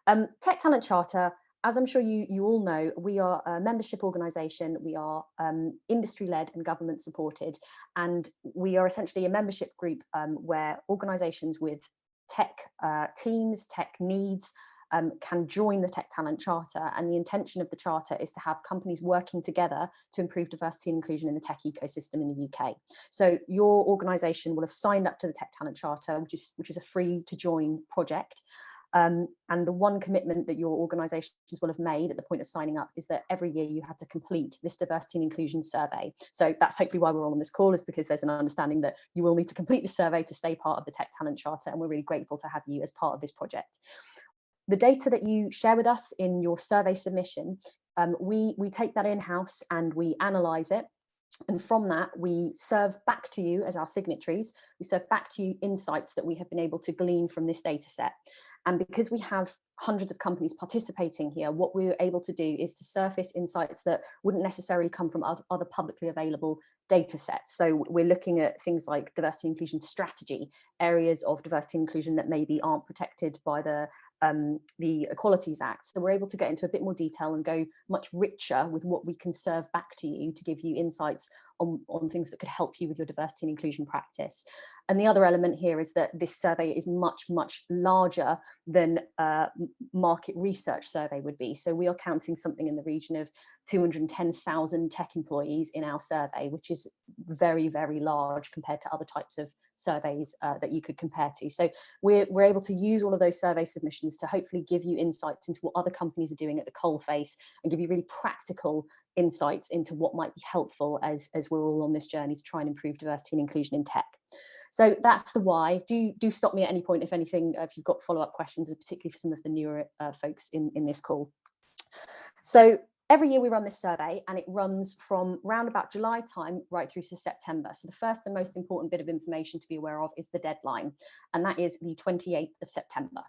Tech Talent Charter, as I'm sure you all know, we are a membership organisation. We are industry-led and government supported, and we are essentially a membership group where organisations with tech teams, tech needs, can join the Tech Talent Charter. And the intention of the Charter is to have companies working together to improve diversity and inclusion in the tech ecosystem in the UK. So your organisation will have signed up to the Tech Talent Charter, which is a free to join project. And the one commitment that your organisations will have made at the point of signing up is that every year you have to complete this diversity and inclusion survey. So that's hopefully why we're all on this call, is because there's an understanding that you will need to complete this survey to stay part of the Tech Talent Charter, and we're really grateful to have you as part of this project. The data that you share with us in your survey submission, we take that in-house and we analyse it. And from that, we serve back to you as our signatories, we serve back to you insights that we have been able to glean from this data set. And because we have hundreds of companies participating here, what we're able to do is to surface insights that wouldn't necessarily come from other publicly available data sets. So we're looking at things like diversity and inclusion strategy, areas of diversity and inclusion that maybe aren't protected by the Equalities Act. So we're able to get into a bit more detail and go much richer with what we can serve back to you to give you insights on things that could help you with your diversity and inclusion practice. And the other element here is that this survey is much, much larger than a market research survey would be. So we are counting something in the region of 210,000 tech employees in our survey, which is very, very large compared to other types of surveys that you could compare to. So we're able to use all of those survey submissions to hopefully give you insights into what other companies are doing at the coalface and give you really practical insights into what might be helpful as we're all on this journey to try and improve diversity and inclusion in tech. So that's the why. Do stop me at any point if anything, if you've got follow-up questions, particularly for some of the newer folks in this call. So every year we run this survey, and it runs from round about July time right through to September. So the first and most important bit of information to be aware of is the deadline, and that is the 28th of September.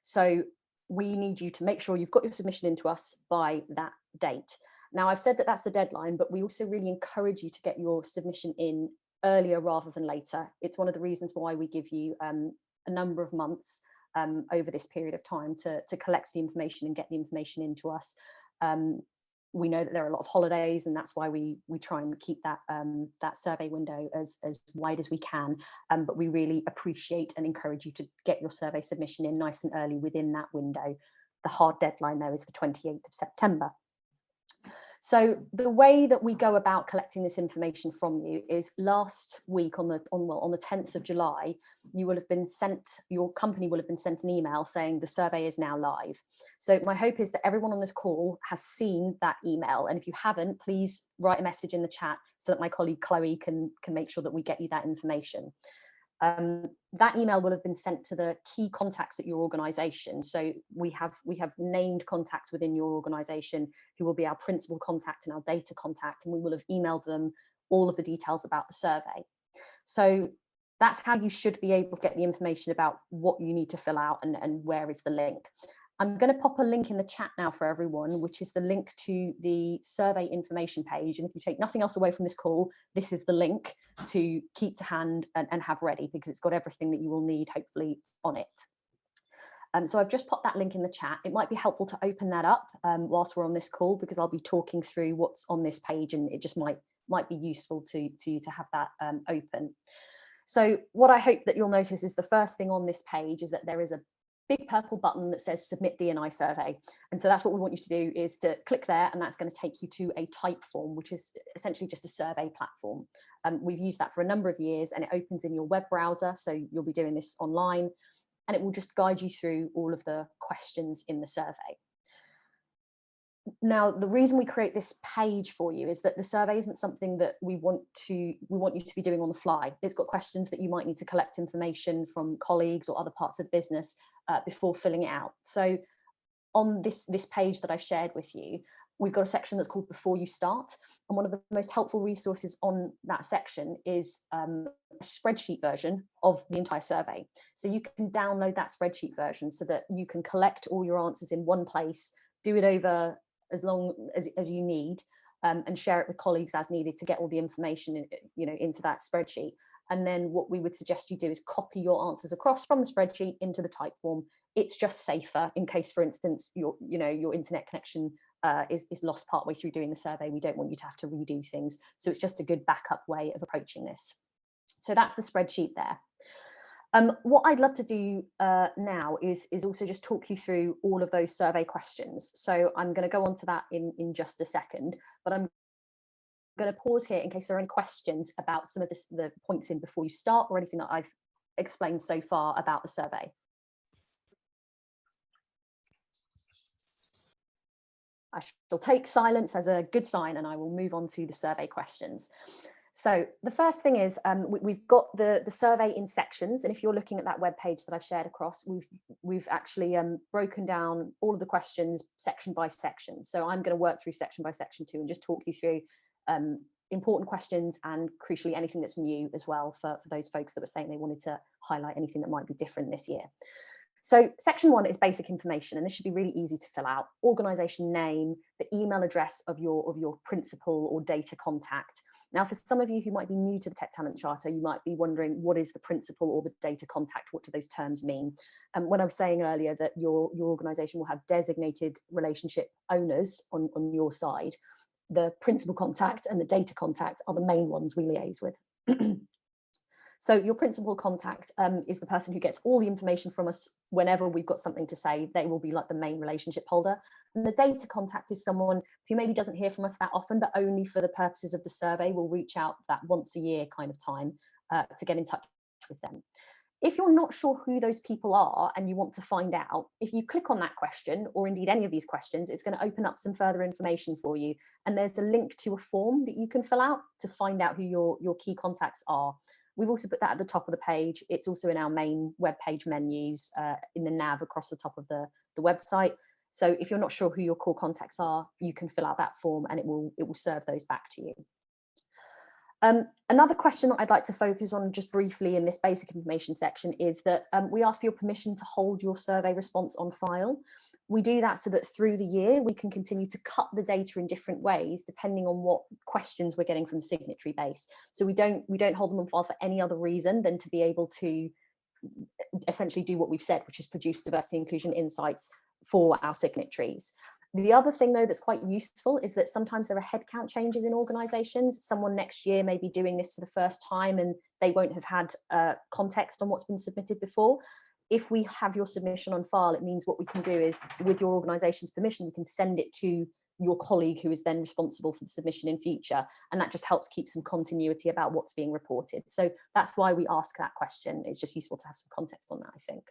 So we need you to make sure you've got your submission into us by that date. Now, I've said that that's the deadline, but we also really encourage you to get your submission in earlier rather than later. It's one of the reasons why we give you a number of months over this period of time to collect the information and get the information into us. We know that there are a lot of holidays, and that's why we try and keep that that survey window as wide as we can. But we really appreciate and encourage you to get your survey submission in nice and early within that window. The hard deadline, though, is the 28th of September. So the way that we go about collecting this information from you is last week on the 10th of July, you will have been sent, your company will have been sent an email saying the survey is now live. So my hope is that everyone on this call has seen that email. And if you haven't, please write a message in the chat so that my colleague Chloe can make sure that we get you that information. That email will have been sent to the key contacts at your organisation. So we have named contacts within your organisation who will be our principal contact and our data contact, and we will have emailed them all of the details about the survey. So that's how you should be able to get the information about what you need to fill out and where is the link. I'm going to pop a link in the chat now for everyone, which is the link to the survey information page. And if you take nothing else away from this call, this is the link to keep to hand and have ready, because it's got everything that you will need, hopefully, on it. So I've just popped that link in the chat. It might be helpful to open that up whilst we're on this call, because I'll be talking through what's on this page, and it just might be useful to you to have that open. So what I hope that you'll notice is the first thing on this page is that there is a big purple button that says submit D&I survey. And so that's what we want you to do, is to click there, and that's going to take you to a type form, which is essentially just a survey platform. We've used that for a number of years, and it opens in your web browser. So you'll be doing this online, and it will just guide you through all of the questions in the survey. Now, the reason we create this page for you is that the survey isn't something that we want you to be doing on the fly. It's got questions that you might need to collect information from colleagues or other parts of the business before filling it out. So on this page that I've shared with you, we've got a section that's called Before You Start. And one of the most helpful resources on that section is a spreadsheet version of the entire survey. So you can download that spreadsheet version so that you can collect all your answers in one place, do it over as long as you need, and share it with colleagues as needed to get all the information into that spreadsheet. And then what we would suggest you do is copy your answers across from the spreadsheet into the type form. It's just safer in case, for instance, your internet connection is lost partway through doing the survey. We don't want you to have to redo things. So it's just a good backup way of approaching this. So that's the spreadsheet there. What I'd love to do now is also just talk you through all of those survey questions. So I'm going to go on to that in just a second, but I'm going to pause here in case there are any questions about some of the points in before you start, or anything that I've explained so far about the survey. I shall take silence as a good sign, and I will move on to the survey questions. So the first thing is we've got the survey in sections, and if you're looking at that web page that I've shared across, we've actually broken down all of the questions section by section. So I'm going to work through section by section too, and just talk you through important questions, and crucially anything that's new as well for those folks that were saying they wanted to highlight anything that might be different this year. So section 1 is basic information, and this should be really easy to fill out. Organisation name, the email address of your principal or data contact. Now, for some of you who might be new to the Tech Talent Charter, you might be wondering, what is the principal or the data contact? What do those terms mean? And when I was saying earlier that your organisation will have designated relationship owners on your side, the principal contact and the data contact are the main ones we liaise with. So your principal contact is the person who gets all the information from us whenever we've got something to say. They will be like the main relationship holder. And the data contact is someone who maybe doesn't hear from us that often, but only for the purposes of the survey. We'll reach out that once a year kind of time to get in touch with them. If you're not sure who those people are and you want to find out, if you click on that question, or indeed any of these questions, it's going to open up some further information for you. And there's a link to a form that you can fill out to find out who your key contacts are. We've also put that at the top of the page. It's also in our main web page menus in the nav across the top of the website. So if you're not sure who your core contacts are, you can fill out that form and it will serve those back to you. Another question that I'd like to focus on just briefly in this basic information section is that we ask for your permission to hold your survey response on file. We do that so that through the year we can continue to cut the data in different ways depending on what questions we're getting from the signatory base. So we don't hold them on file for any other reason than to be able to essentially do what we've said, which is produce diversity and inclusion insights for our signatories. The other thing, though, that's quite useful is that sometimes there are headcount changes in organisations. Someone next year may be doing this for the first time and they won't have had context on what's been submitted before. If we have your submission on file, it means what we can do is, with your organisation's permission, we can send it to your colleague who is then responsible for the submission in future. And that just helps keep some continuity about what's being reported. So that's why we ask that question. It's just useful to have some context on that, I think.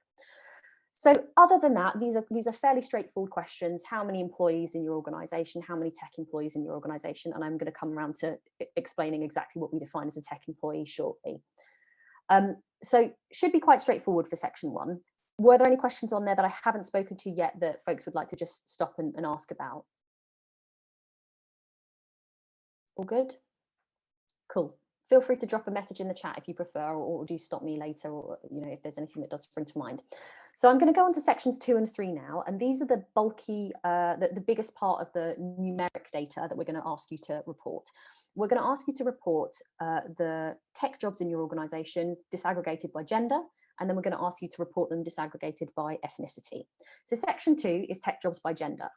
So other than that, these are fairly straightforward questions. How many employees in your organisation? How many tech employees in your organisation? And I'm going to come around to explaining exactly what we define as a tech employee shortly. So should be quite straightforward for section 1. Were there any questions on there that I haven't spoken to yet that folks would like to just stop and ask about? All good? Cool. Feel free to drop a message in the chat if you prefer, or do stop me later, or if there's anything that does spring to mind. So I'm going to go on to sections 2 and 3 now, and these are the bulky, the biggest part of the numeric data that we're going to ask you to report. We're going to ask you to report the tech jobs in your organisation disaggregated by gender, and then we're going to ask you to report them disaggregated by ethnicity. So section 2 is tech jobs by gender.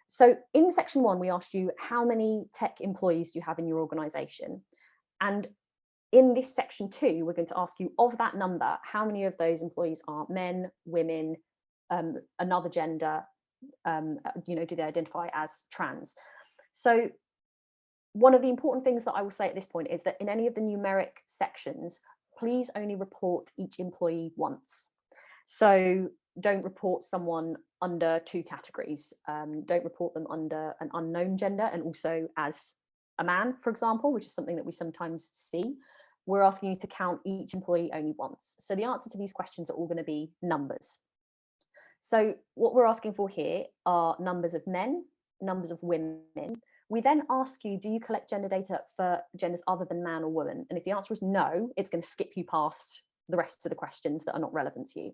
So in section 1, we asked you how many tech employees do you have in your organisation, and in this section 2, we're going to ask you, of that number, how many of those employees are men, women, another gender, do they identify as trans? So one of the important things that I will say at this point is that in any of the numeric sections, please only report each employee once. So don't report someone under 2 categories. Don't report them under an unknown gender and also as a man, for example, which is something that we sometimes see. We're asking you to count each employee only once. So the answer to these questions are all going to be numbers. So what we're asking for here are numbers of men, numbers of women. We then ask you, do you collect gender data for genders other than man or woman? And if the answer is no, it's going to skip you past the rest of the questions that are not relevant to you.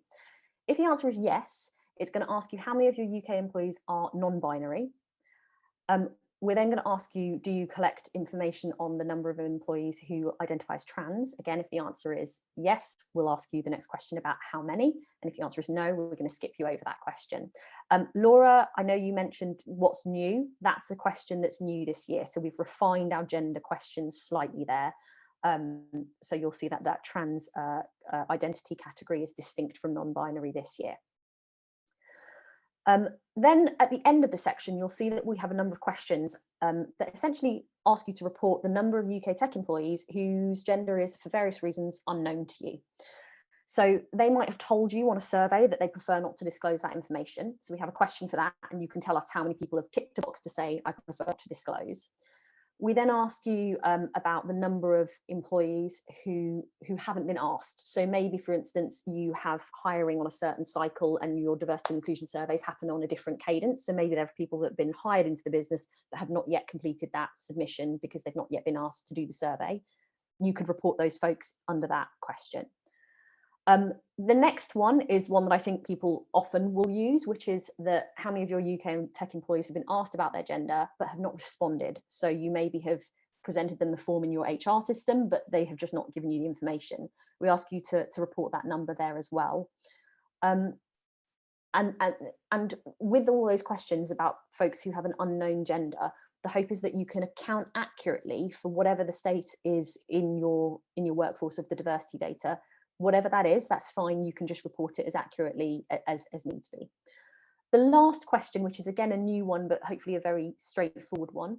If the answer is yes, it's going to ask you how many of your UK employees are non-binary. We're then going to ask you, do you collect information on the number of employees who identify as trans? Again, if the answer is yes, we'll ask you the next question about how many. And if the answer is no, we're going to skip you over that question. Laura, I know you mentioned what's new. That's a question that's new this year. So we've refined our gender questions slightly there. So you'll see that that trans identity category is distinct from non-binary this year. Then at the end of the section, you'll see that we have a number of questions that essentially ask you to report the number of UK tech employees whose gender is, for various reasons, unknown to you. So they might have told you on a survey that they prefer not to disclose that information. So we have a question for that, and you can tell us how many people have ticked a box to say, I prefer not to disclose. We then ask you about the number of employees who haven't been asked. So maybe, for instance, you have hiring on a certain cycle and your diversity and inclusion surveys happen on a different cadence. So maybe there are people that have been hired into the business that have not yet completed that submission because they've not yet been asked to do the survey. You could report those folks under that question. The next one is one that I think people often will use, which is that how many of your UK tech employees have been asked about their gender but have not responded. So you maybe have presented them the form in your HR system, but they have just not given you the information. We ask you to report that number there as well. And with all those questions about folks who have an unknown gender, the hope is that you can account accurately for whatever the state is in your workforce of the diversity data. Whatever that is, that's fine. You can just report it as accurately as needs be. The last question, which is again a new one, but hopefully a very straightforward one,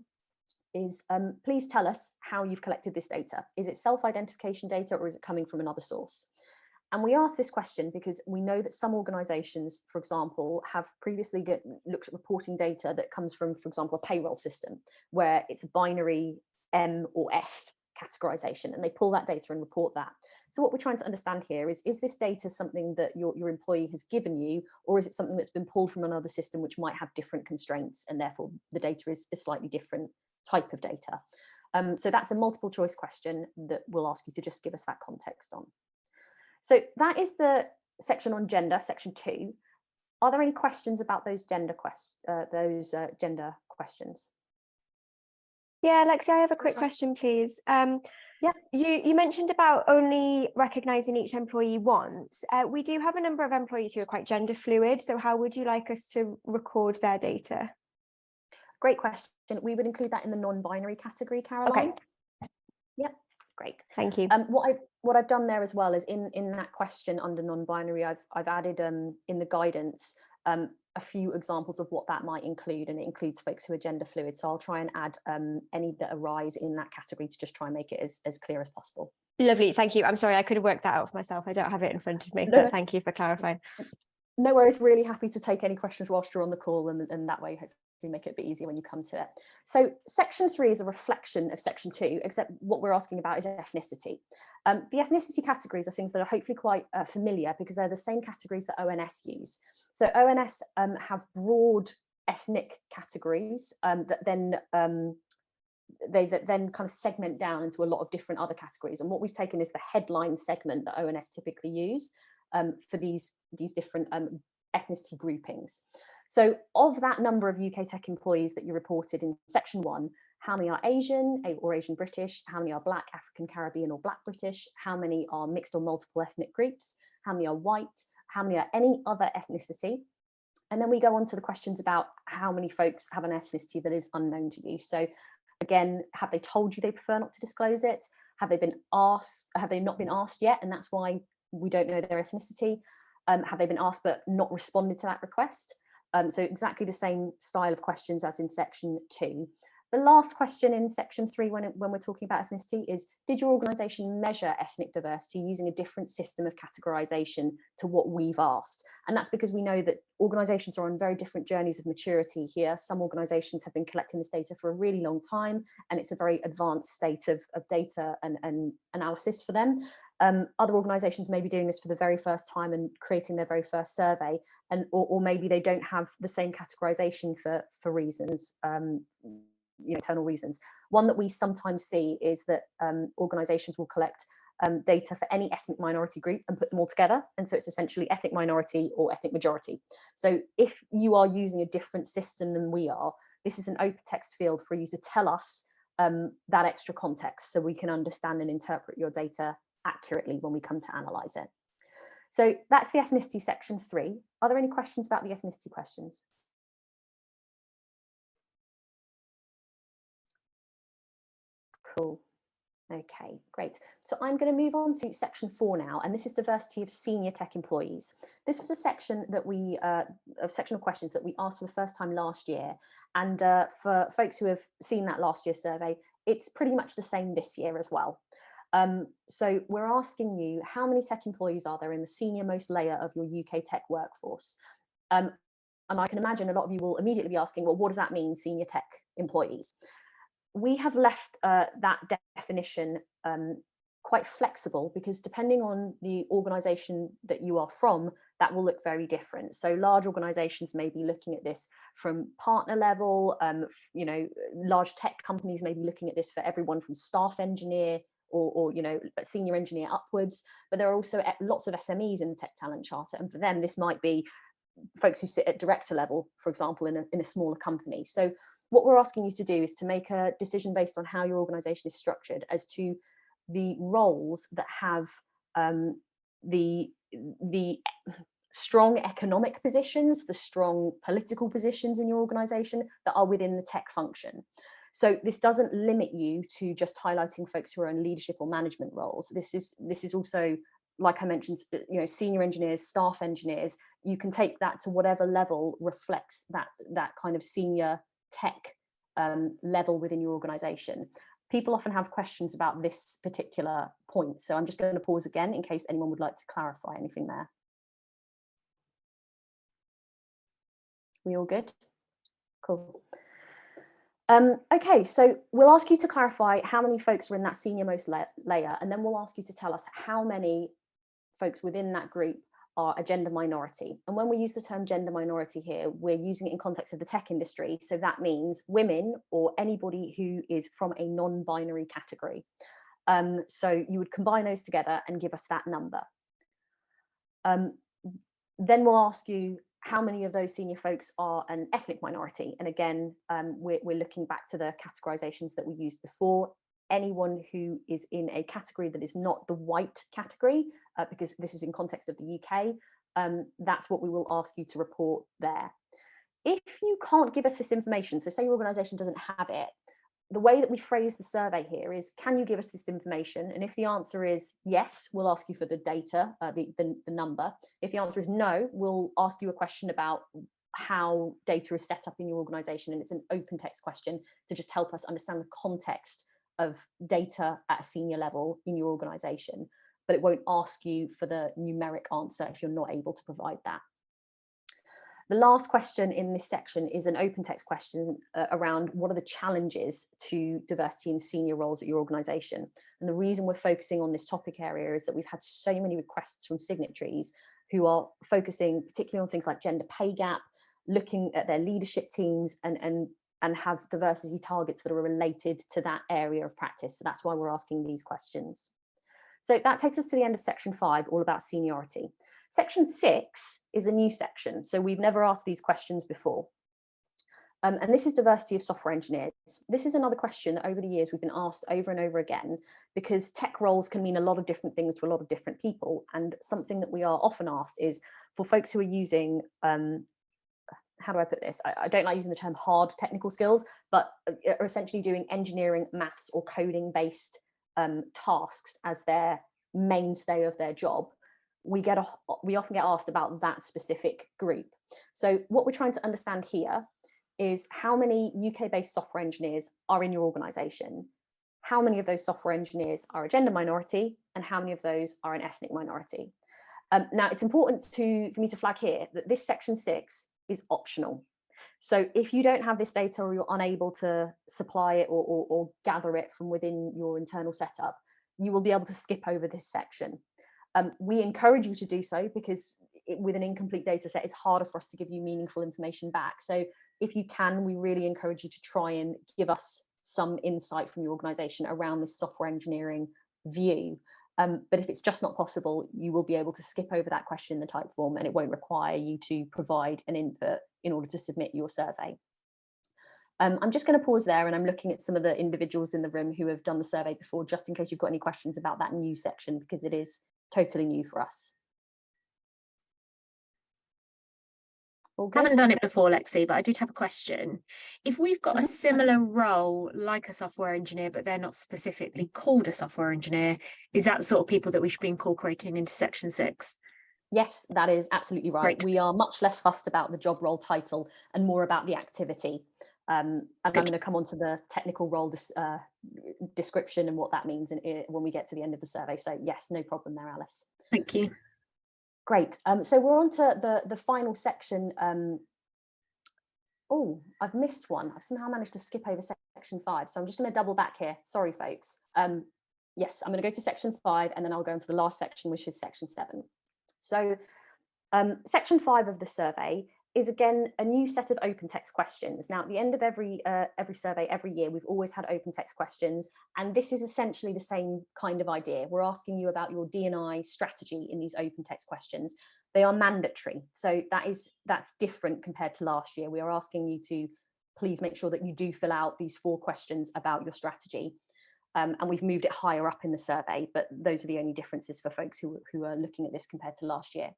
is please tell us how you've collected this data. Is it self-identification data or is it coming from another source? And we ask this question because we know that some organizations, for example, have previously looked at reporting data that comes from, for example, a payroll system where it's a binary M or F categorization, and they pull that data and report that. So what we're trying to understand here is this data something that your employee has given you, or is it something that's been pulled from another system which might have different constraints, and therefore the data is a slightly different type of data? So that's a multiple choice question that we'll ask you to just give us that context on. So that is the section on gender, section 2. Are there any questions about those gender questions? Yeah, Lexie, I have a quick question, please. Yeah. You mentioned about only recognising each employee once. We do have a number of employees who are quite gender fluid, so how would you like us to record their data? Great question. We would include that in the non-binary category, Caroline. Okay. Yep, great. Thank you. What I've done there as well is in that question under non-binary, I've added in the guidance a few examples of what that might include, and it includes folks who are gender fluid. So I'll try and add any that arise in that category to just try and make it as clear as possible. Lovely, thank you. I'm sorry, I could have worked that out for myself. I don't have it in front of me, but thank you for clarifying. No worries, really happy to take any questions whilst you're on the call, and that way hopefully make it a bit easier when you come to it. So section 3 is a reflection of section 2, except what we're asking about is ethnicity. The ethnicity categories are things that are hopefully quite familiar because they're the same categories that ONS use. So ONS have broad ethnic categories that then they then kind of segment down into a lot of different other categories. And what we've taken is the headline segment that ONS typically use for these different ethnicity groupings. So of that number of UK tech employees that you reported in section 1, how many are Asian or Asian British? How many are Black, African, Caribbean or Black British? How many are mixed or multiple ethnic groups? How many are white? How many are any other ethnicity? And then we go on to the questions about how many folks have an ethnicity that is unknown to you. So again, have they told you they prefer not to disclose it? Have they been asked? Have they not been asked yet? And that's why we don't know their ethnicity. Have they been asked but not responded to that request? So exactly the same style of questions as in section 2. The last question in section 3 when we're talking about ethnicity is, did your organisation measure ethnic diversity using a different system of categorisation to what we've asked? And that's because we know that organisations are on very different journeys of maturity here. Some organisations have been collecting this data for a really long time, and it's a very advanced state of data and analysis for them. Other organisations may be doing this for the very first time and creating their very first survey, or maybe they don't have the same categorisation for reasons, internal reasons. One that we sometimes see is that organisations will collect data for any ethnic minority group and put them all together, and so it's essentially ethnic minority or ethnic majority. So if you are using a different system than we are, this is an open text field for you to tell us that extra context so we can understand and interpret your data accurately when we come to analyze it. So that's the ethnicity section 3. Are there any questions about the ethnicity questions? Cool. Okay, great. So I'm going to move on to section 4 now, and this is diversity of senior tech employees. This was a section that we, a section of questions that we asked for the first time last year. And for folks who have seen that last year's survey, it's pretty much the same this year as well. So we're asking you, how many tech employees are there in the senior most layer of your UK tech workforce? And I can imagine a lot of you will immediately be asking, well, what does that mean, senior tech employees? We have left that definition quite flexible, because depending on the organization that you are from, that will look very different. So large organizations may be looking at this from partner level, you know, large tech companies may be looking at this for everyone from staff engineer or you know, senior engineer upwards, but there are also lots of SMEs in the Tech Talent Charter, and for them this might be folks who sit at director level, for example, in a smaller company. So what we're asking you to do is to make a decision based on how your organization is structured as to the roles that have the strong economic positions, the strong political positions in your organization that are within the tech function. So this doesn't limit you to just highlighting folks who are in leadership or management roles. This is also, like I mentioned, you know, senior engineers, staff engineers. You can take that to whatever level reflects that kind of senior tech level within your organization. People often have questions about this particular point, so I'm just going to pause again in case anyone would like to clarify anything there. We all good? Cool. Okay, so we'll ask you to clarify how many folks are in that senior most layer, and then we'll ask you to tell us how many folks within that group are a gender minority. And when we use the term gender minority here, we're using it in context of the tech industry. So that means women or anybody who is from a non-binary category. So you would combine those together and give us that number. Then we'll ask you how many of those senior folks are an ethnic minority. And again, we're looking back to the categorizations that we used before. Anyone who is in a category that is not the white category, because this is in context of the UK, that's what we will ask you to report there. If you can't give us this information, so say your organisation doesn't have it, the way that we phrase the survey here is, can you give us this information? And if the answer is yes, we'll ask you for the data, the number. If the answer is no, we'll ask you a question about how data is set up in your organisation, and it's an open text question to just help us understand the context of data at a senior level in your organisation, but it won't ask you for the numeric answer if you're not able to provide that. The last question in this section is an open text question around what are the challenges to diversity in senior roles at your organisation. And the reason we're focusing on this topic area is that we've had so many requests from signatories who are focusing particularly on things like gender pay gap, looking at their leadership teams and have diversity targets that are related to that area of practice. So that's why we're asking these questions. So that takes us to the end of section 5, all about seniority. Section 6 is a new section, so we've never asked these questions before. And this is diversity of software engineers. This is another question that over the years we've been asked over and over again, because tech roles can mean a lot of different things to a lot of different people. And something that we are often asked is for folks who are using, how do I put this? I don't like using the term hard technical skills, but are essentially doing engineering, maths or coding based tasks as their mainstay of their job. We often get asked about that specific group. So what we're trying to understand here is how many UK-based software engineers are in your organisation, how many of those software engineers are a gender minority, and how many of those are an ethnic minority. Now, it's important for me to flag here that this section 6 is optional. So if you don't have this data or you're unable to supply it or gather it from within your internal setup, you will be able to skip over this section. We encourage you to do so because with an incomplete data set, it's harder for us to give you meaningful information back. So if you can, we really encourage you to try and give us some insight from your organisation around this software engineering view. But if it's just not possible, you will be able to skip over that question in the type form, and it won't require you to provide an input in order to submit your survey. I'm just going to pause there, and I'm looking at some of the individuals in the room who have done the survey before, just in case you've got any questions about that new section, because it is totally new for us. All good? Haven't done it before, Lexie, but I did have a question. If we've got a similar role like a software engineer, but they're not specifically called a software engineer, is that the sort of people that we should be incorporating into section 6? Yes, that is absolutely right. Great. We are much less fussed about the job role title and more about the activity. And I'm going to come on to the technical role description and what that means when we get to the end of the survey. So yes, no problem there, Alice. Thank you. Great. So we're on to the final section. Oh, I've missed one. I've somehow managed to skip over section 5. So I'm just going to double back here. Sorry, folks. Yes, I'm going to go to section 5, and then I'll go into the last section, which is section 7. So section 5 of the survey is again a new set of open text questions. Now, at the end of every survey every year, we've always had open text questions, and this is essentially the same kind of idea. We're asking you about your D&I strategy in these open text questions. They are mandatory, so that's different compared to last year. We are asking you to please make sure that you do fill out these 4 questions about your strategy. And we've moved it higher up in the survey, but those are the only differences for folks who are looking at this compared to last year.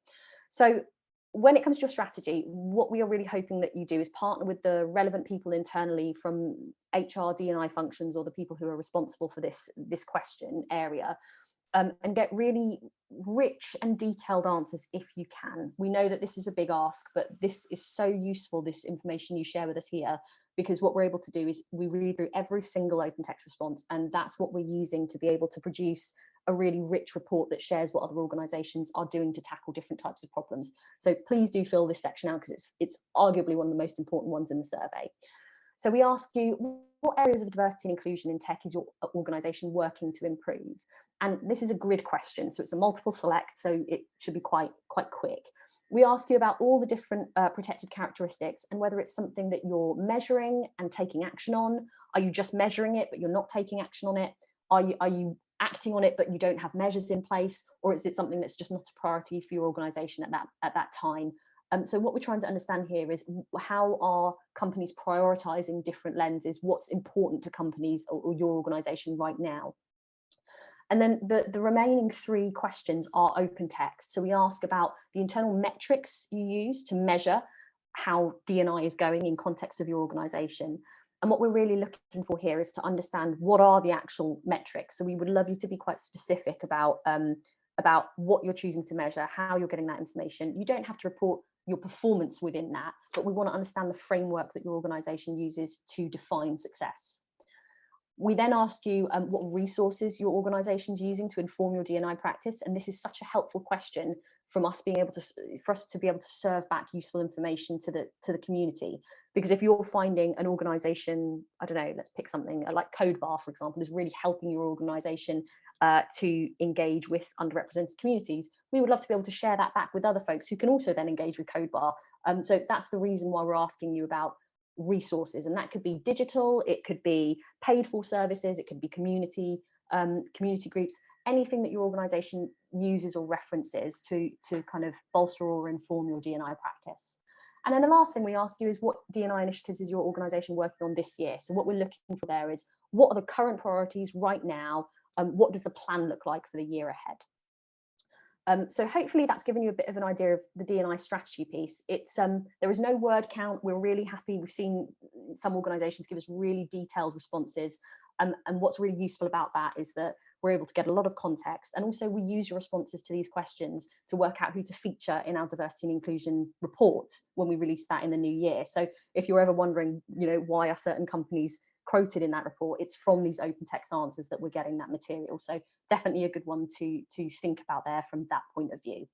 So when it comes to your strategy, what we are really hoping that you do is partner with the relevant people internally from HR, D&I functions, or the people who are responsible for this question area, and get really rich and detailed answers if you can. We know that this is a big ask, but this is so useful, this information you share with us here, because what we're able to do is we read through every single open text response, and that's what we're using to be able to produce a really rich report that shares what other organisations are doing to tackle different types of problems. So please do fill this section out, because it's arguably one of the most important ones in the survey. So we ask you, what areas of diversity and inclusion in tech is your organisation working to improve? And this is a grid question, so it's a multiple select, so it should be quite quick. We ask you about all the different protected characteristics and whether it's something that you're measuring and taking action on. Are you just measuring it but you're not taking action on it? Are you acting on it but you don't have measures in place, or is it something that's just not a priority for your organisation at that time? So what we're trying to understand here is how are companies prioritising different lenses? What's important to companies or your organisation right now? And then the remaining 3 questions are open text. So we ask about the internal metrics you use to measure how D&I is going in context of your organisation. And what we're really looking for here is to understand what are the actual metrics. So we would love you to be quite specific about what you're choosing to measure, how you're getting that information. You don't have to report your performance within that, but we want to understand the framework that your organisation uses to define success. We then ask you what resources your organisation is using to inform your D&I practice, and this is such a helpful question for us to be able to serve back useful information to the community. Because if you're finding an organisation, I don't know, let's pick something like CodeBar, for example, is really helping your organisation to engage with underrepresented communities, we would love to be able to share that back with other folks who can also then engage with CodeBar. So that's the reason why we're asking you about resources, and that could be digital, it could be paid for services, it could be community groups, anything that your organisation uses or references to kind of bolster or inform your D&I practice. And then the last thing we ask you is what D&I initiatives is your organisation working on this year? So what we're looking for there is what are the current priorities right now, what does the plan look like for the year ahead? So hopefully that's given you a bit of an idea of the D&I strategy piece. It's there is no word count. We're really happy. We've seen some organisations give us really detailed responses. And what's really useful about that is that we're able to get a lot of context. And also we use your responses to these questions to work out who to feature in our diversity and inclusion report when we release that in the new year. So if you're ever wondering, why are certain companies quoted in that report, it's from these open text answers that we're getting that material. So definitely a good one to think about there from that point of view.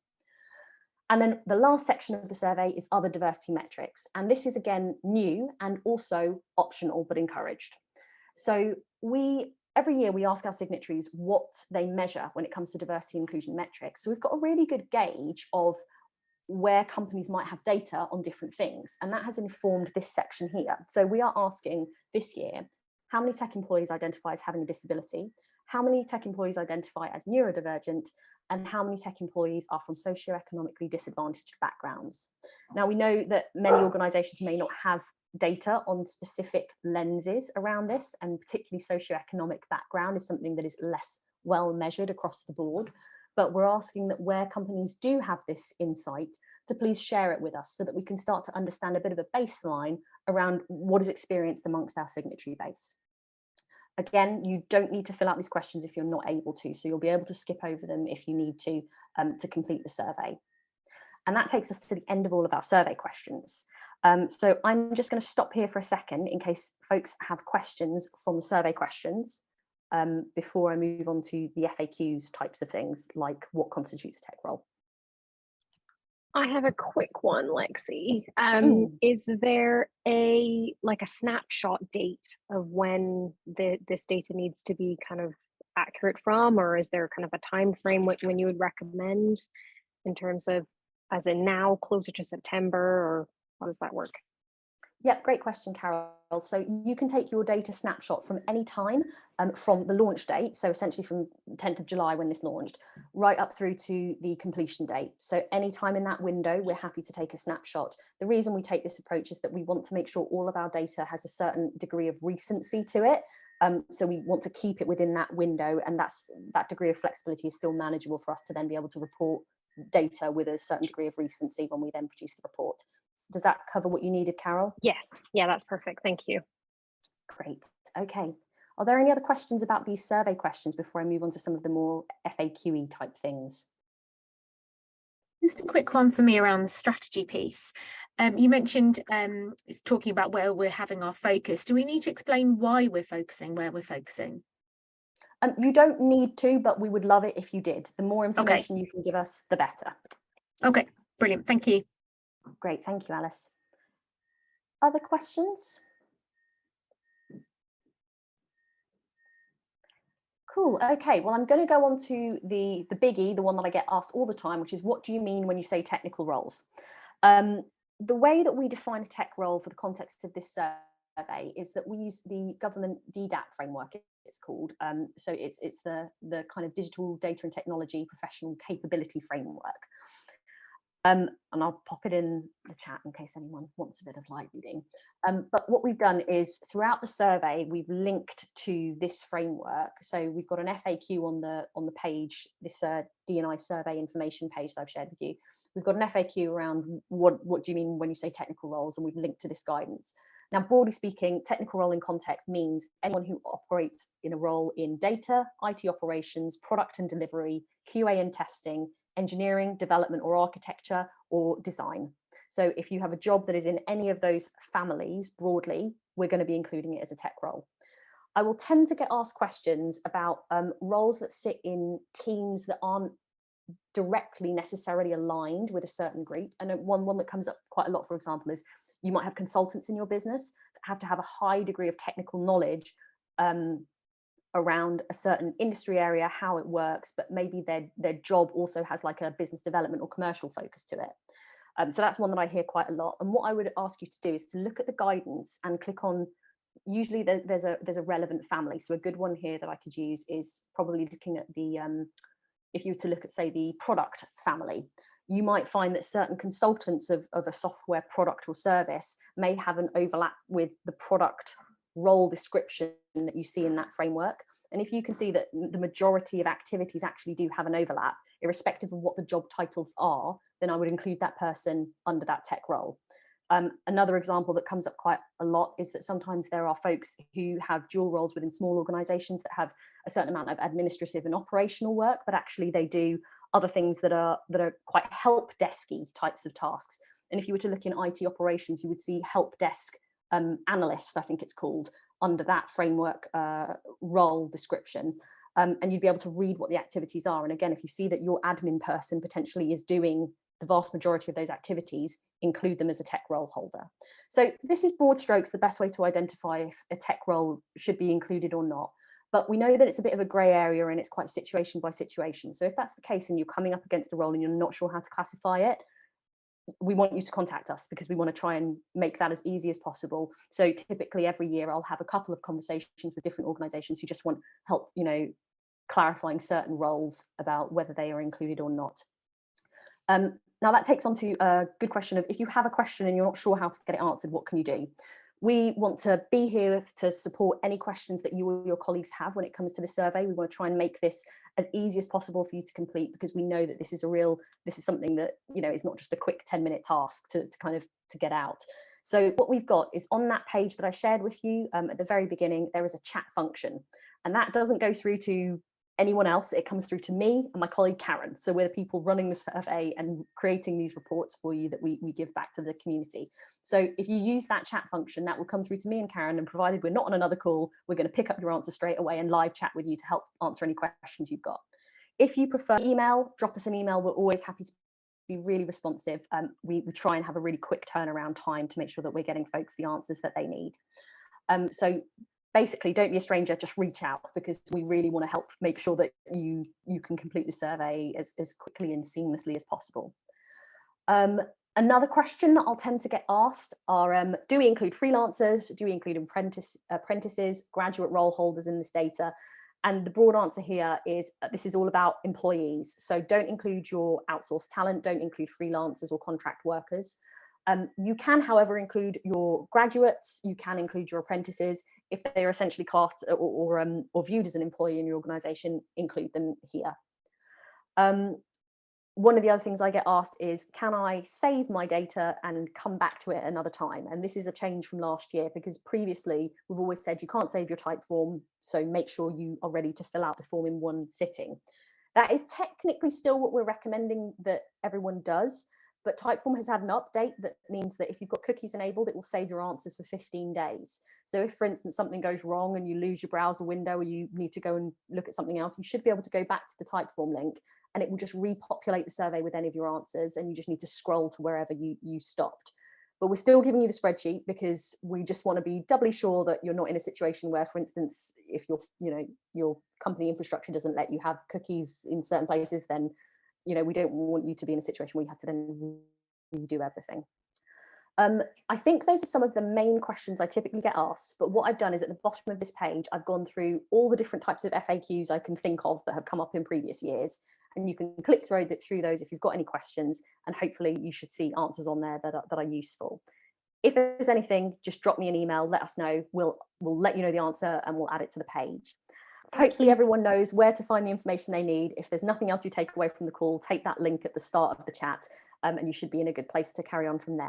And then the last section of the survey is other diversity metrics. And this is again new and also optional but encouraged. So every year we ask our signatories what they measure when it comes to diversity and inclusion metrics. So we've got a really good gauge of where companies might have data on different things, and that has informed this section here. So we are asking this year, how many tech employees identify as having a disability? how many tech employees identify as neurodivergent, and how many tech employees are from socioeconomically disadvantaged backgrounds. Now, we know that many organizations may not have data on specific lenses around this, and particularly socioeconomic background is something that is less well measured across the board. But we're asking that where companies do have this insight, to please share it with us so that we can start to understand a bit of a baseline around what is experienced amongst our signatory base. Again, you don't need to fill out these questions if you're not able to, so you'll be able to skip over them if you need to complete the survey. And that takes us to the end of all of our survey questions. So I'm just going to stop here for a second in case folks have questions from the survey questions before I move on to the FAQs types of things, like what constitutes a tech role. I have a quick one, Lexie. Is there a snapshot date of when this data needs to be kind of accurate from, or is there kind of a time frame when you would recommend in terms of, as in now, closer to September, or how does that work? Yep, great question, Carol. So you can take your data snapshot from any time from the launch date, so essentially from 10th of July when this launched, right up through to the completion date. So any time in that window, we're happy to take a snapshot. The reason we take this approach is that we want to make sure all of our data has a certain degree of recency to it. So we want to keep it within that window, and that degree of flexibility is still manageable for us to then be able to report data with a certain degree of recency when we then produce the report. Does that cover what you needed, Carol? Yes, yeah, that's perfect. Thank you. Great. Okay. Are there any other questions about these survey questions before I move on to some of the more FAQ-y type things? Just a quick one for me around the strategy piece. You mentioned it's talking about where we're having our focus. Do we need to explain why we're focusing where we're focusing? You don't need to, but we would love it if you did. The more information you can give us, the better. Okay, brilliant. Thank you. Great, thank you, Alice. Other questions? Cool, okay, well, I'm going to go on to the biggie, the one that I get asked all the time, which is, what do you mean when you say technical roles? The way that we define a tech role for the context of this survey is that we use the government DDAP framework, it's called. So it's the kind of digital data and technology professional capability framework. And I'll pop it in the chat in case anyone wants a bit of light reading. But what we've done is, throughout the survey, we've linked to this framework. So we've got an FAQ on the page, this D&I survey information page that I've shared with you. We've got an FAQ around what do you mean when you say technical roles, and we've linked to this guidance. Now, broadly speaking, technical role in context means anyone who operates in a role in data, IT operations, product and delivery, QA and testing, engineering, development or architecture, or design. So if you have a job that is in any of those families, broadly, we're going to be including it as a tech role. I will tend to get asked questions about roles that sit in teams that aren't directly necessarily aligned with a certain group. And one that comes up quite a lot, for example, is you might have consultants in your business that have to have a high degree of technical knowledge around a certain industry area, how it works, but maybe their job also has like a business development or commercial focus to it. So that's one that I hear quite a lot. And what I would ask you to do is to look at the guidance and click on, usually there's a relevant family. So a good one here that I could use is probably looking at the, if you were to look at, say, the product family, you might find that certain consultants of a software product or service may have an overlap with the product role description that you see in that framework. And if you can see that the majority of activities actually do have an overlap, irrespective of what the job titles are, then I would include that person under that tech role. Another example that comes up quite a lot is that sometimes there are folks who have dual roles within small organizations that have a certain amount of administrative and operational work, but actually they do other things that are quite help desky types of tasks. And if you were to look in IT operations, you would see help desk analyst, I think it's called, under that framework role description. And you'd be able to read what the activities are. And again, if you see that your admin person potentially is doing the vast majority of those activities, include them as a tech role holder. So this is broad strokes, the best way to identify if a tech role should be included or not. But we know that it's a bit of a grey area and it's quite situation by situation. So if that's the case and you're coming up against a role and you're not sure how to classify it, we want you to contact us because we want to try and make that as easy as possible. So typically every year I'll have a couple of conversations with different organizations who just want help, clarifying certain roles about whether they are included or not. Now that takes on to a good question of, if you have a question and you're not sure how to get it answered, what can you do? We want to be here to support any questions that you or your colleagues have when it comes to the survey. We want to try and make this as easy as possible for you to complete, because we know that this is something that, you know, is not just a quick 10-minute task to get out. So what we've got is, on that page that I shared with you at the very beginning, there is a chat function, and that doesn't go through to anyone else. It comes through to me and my colleague Karen. So we're the people running the survey and creating these reports for you that we give back to the community. So if you use that chat function, that will come through to me and Karen, and provided we're not on another call, we're going to pick up your answer straight away and live chat with you to help answer any questions you've got. If you prefer email, drop us an email. We're always happy to be really responsive. We try and have a really quick turnaround time to make sure that we're getting folks the answers that they need. So basically, don't be a stranger, just reach out, because we really want to help make sure that you can complete the survey as quickly and seamlessly as possible. Another question that I'll tend to get asked are, do we include freelancers? Do we include apprentices, graduate role holders in this data? And the broad answer here is, this is all about employees. So don't include your outsourced talent, don't include freelancers or contract workers. You can, however, include your graduates, you can include your apprentices. If they're essentially classed or viewed as an employee in your organisation, include them here. One of the other things I get asked is, can I save my data and come back to it another time? And this is a change from last year, because previously we've always said you can't save your type form, so make sure you are ready to fill out the form in one sitting. That is technically still what we're recommending that everyone does, but Typeform has had an update that means that if you've got cookies enabled, it will save your answers for 15 days. So if, for instance, something goes wrong and you lose your browser window, or you need to go and look at something else, you should be able to go back to the Typeform link, and it will just repopulate the survey with any of your answers, and you just need to scroll to wherever you stopped. But we're still giving you the spreadsheet, because we just want to be doubly sure that you're not in a situation where, for instance, if your company infrastructure doesn't let you have cookies in certain places, then we don't want you to be in a situation where you have to then redo everything. I think those are some of the main questions I typically get asked, but what I've done is, at the bottom of this page, I've gone through all the different types of FAQs I can think of that have come up in previous years, and you can click through those if you've got any questions, and hopefully you should see answers on there that are useful. If there's anything, just drop me an email, let us know, we'll let you know the answer and we'll add it to the page. Hopefully everyone knows where to find the information they need. If there's nothing else you take away from the call, take that link at the start of the chat, and you should be in a good place to carry on from there.